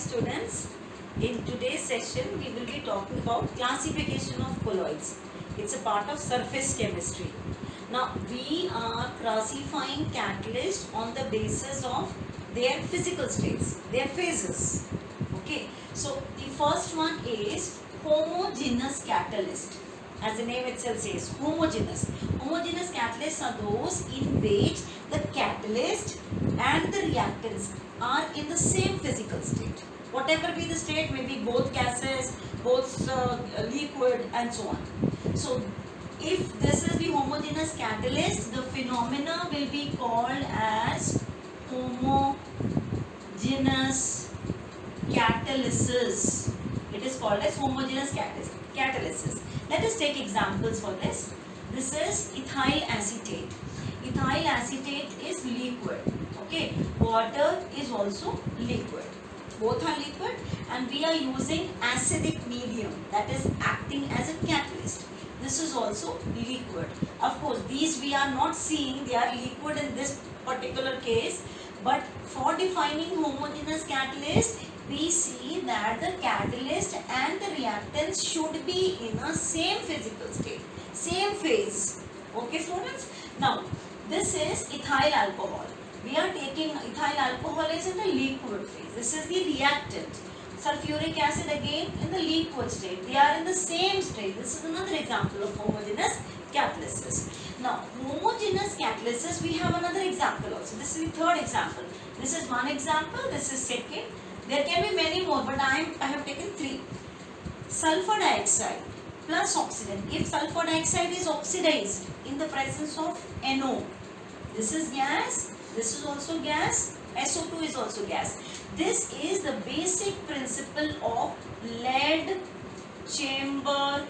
students. In today's session, we will be talking about classification of colloids. It's a part of surface chemistry. Now, we are classifying catalysts on the basis of their physical states, their phases. Okay. So, the first one is homogeneous catalyst. As the name itself says, homogeneous. Homogeneous catalysts are those in which the catalyst and the reactants are in the same physical state. Whatever be the state, maybe both gases, both liquid and so on. So, if this is the homogeneous catalyst, the phenomena will be called as homogeneous catalysis. It is called as homogeneous catalysis. Let us take examples for this. This is ethyl acetate. Ethyl acetate is liquid. Okay, water is also liquid. Both are liquid, and we are using acidic medium, that is acting as a catalyst. This is also liquid. Of course, these we are not seeing, they are liquid in this particular case, but for defining homogeneous catalyst, we see that the catalyst and the reactants should be in a same physical state, same phase. Okay, students? Now, this is ethyl alcohol. We are taking ethyl alcohol is in the liquid phase. This is the reactant. Sulfuric acid again in the liquid state. They are in the same state. This is another example of homogeneous catalysis. Now, homogeneous catalysis, we have another example also. This is the third example. This is one example. This is second. There can be many more, but I have taken three. Sulfur dioxide plus oxygen. If sulfur dioxide is oxidized in the presence of NO, this is gas, this is also gas, SO2 is also gas. This is the basic principle of lead chamber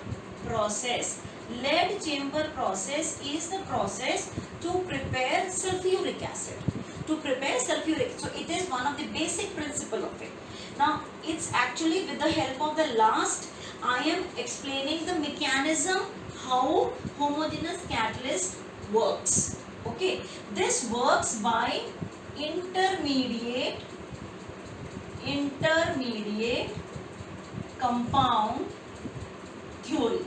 process. Lead chamber process is the process to prepare sulfuric acid. To prepare sulfuric, so it is one of the basic principle of it. Now, it's actually with the help of the last, I am explaining the mechanism how homogeneous catalyst works. Okay, this works by intermediate compound theory.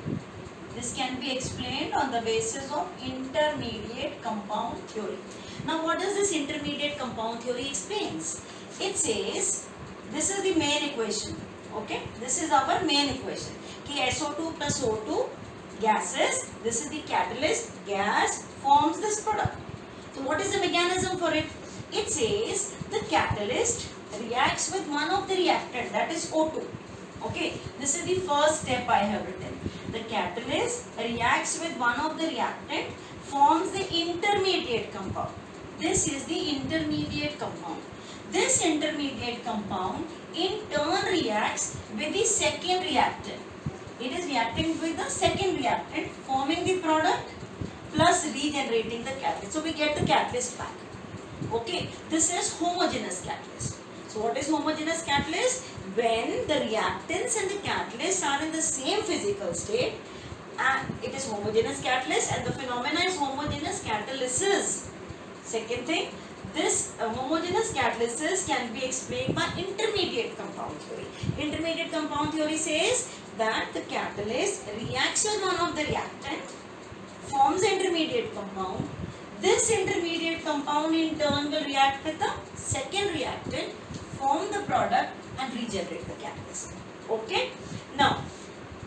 This can be explained on the basis of intermediate compound theory. Now, what does this intermediate compound theory explains? It says, this is the main equation. Okay, this is our main equation. SO2 plus O2 gases. This is the catalyst. Gas forms this product. So, what is the mechanism for it? It says the catalyst reacts with one of the reactant, that is O2. Okay, this is the first step I have written. The catalyst reacts with one of the reactant, forms the intermediate compound. This is the intermediate compound. This intermediate compound in turn reacts with the second reactant. It is reacting with the second reactant, forming the product plus regenerating the catalyst. So we get the catalyst back. Okay, this is homogeneous catalyst. So what is homogeneous catalyst? When the reactants and the catalyst are in the same physical state, and it is homogeneous catalyst, and the phenomena is homogeneous catalysis. Second thing, this homogeneous catalysis can be explained by intermediate compound theory. Intermediate compound theory says that the catalyst reacts with one of the reactant, forms the intermediate compound. This intermediate compound in turn will react with the second reactant, form the product and regenerate the catalyst. Okay. Now,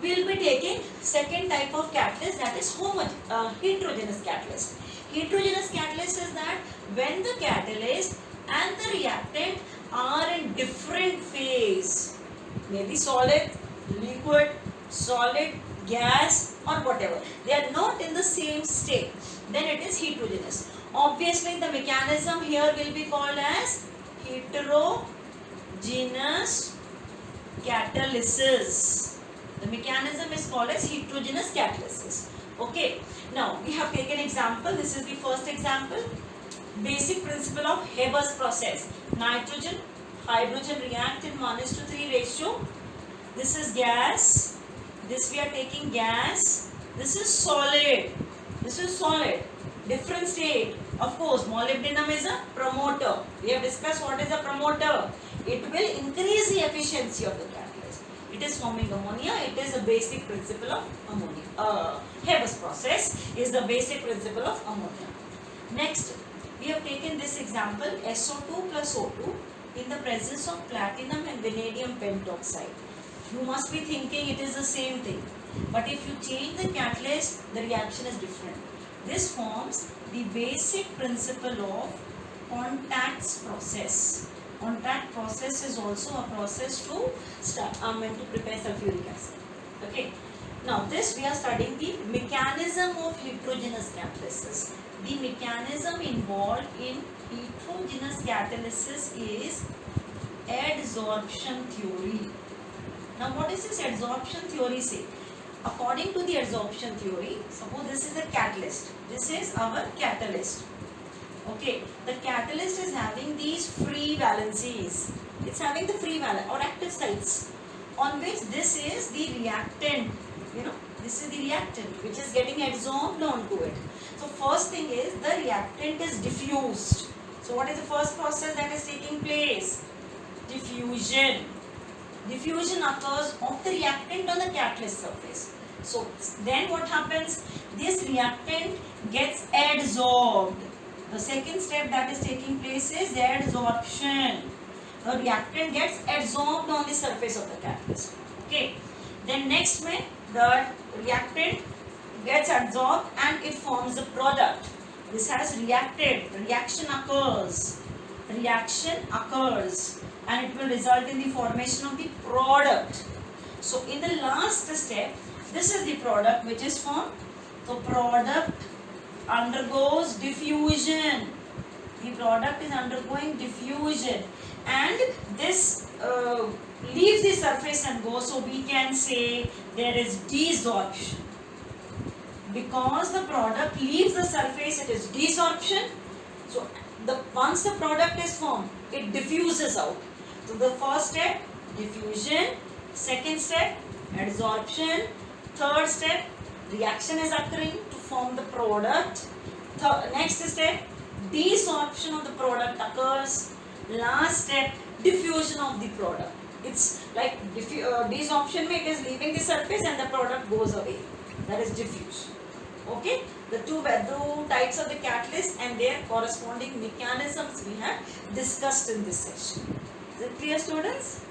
we will be taking second type of catalyst, that is heterogeneous catalyst. Heterogeneous catalyst is that when the catalyst and the reactant are in different phase, maybe solid, liquid, solid, gas or whatever, they are not in the same state, then it is heterogeneous. Obviously, the mechanism here will be called as heterogeneous catalysis. The mechanism is called as heterogeneous catalysis. Okay. Now, we have taken example. This is the first example. Basic principle of Haber's process. Nitrogen, hydrogen react in 1:3 ratio. This is gas. This we are taking gas. This is solid. This is solid. Different state. Of course, molybdenum is a promoter. We have discussed what is a promoter. It will increase the efficiency of the catalyst. It is forming ammonia. It is the basic principle of ammonia. Haber's process is the basic principle of ammonia. Next, we have taken this example, SO2 plus O2 in the presence of platinum and vanadium pentoxide. You must be thinking it is the same thing, but if you change the catalyst, the reaction is different. This forms the basic principle of Contact's process. Contact process is also a process to prepare sulfuric acid. Okay. Now this we are studying the mechanism of heterogeneous catalysis. The mechanism involved in heterogeneous catalysis is adsorption theory. Now what is this adsorption theory say? According to the adsorption theory, suppose this is a catalyst. This is our catalyst. Okay, the catalyst is having these free valencies. It's having the free valence or active sites on which this is the reactant. You know, this is the reactant which is getting adsorbed onto it. So first thing is the reactant is diffused. So what is the first process that is taking place? Diffusion. Diffusion occurs of the reactant on the catalyst surface. So then what happens? This reactant gets adsorbed. The second step that is taking place is adsorption. The reactant gets adsorbed on the surface of the catalyst. Okay. Then next way, the reactant gets adsorbed and it forms the product. This has reacted. Reaction occurs. Reaction occurs. And it will result in the formation of the product. So in the last step, this is the product which is formed. So product undergoes diffusion. The product is undergoing diffusion and this leaves the surface and goes. So we can say there is desorption. Because the product leaves the surface, it is desorption. So once the product is formed, it diffuses out. So the first step, diffusion. Second step, adsorption. Third step, reaction is occurring to form the product. Next step, desorption of the product occurs. Last step, diffusion of the product. It's like desorption it is leaving the surface and the product goes away. That is diffusion. Okay, the two types of the catalyst and their corresponding mechanisms we have discussed in this session. Is it clear, students?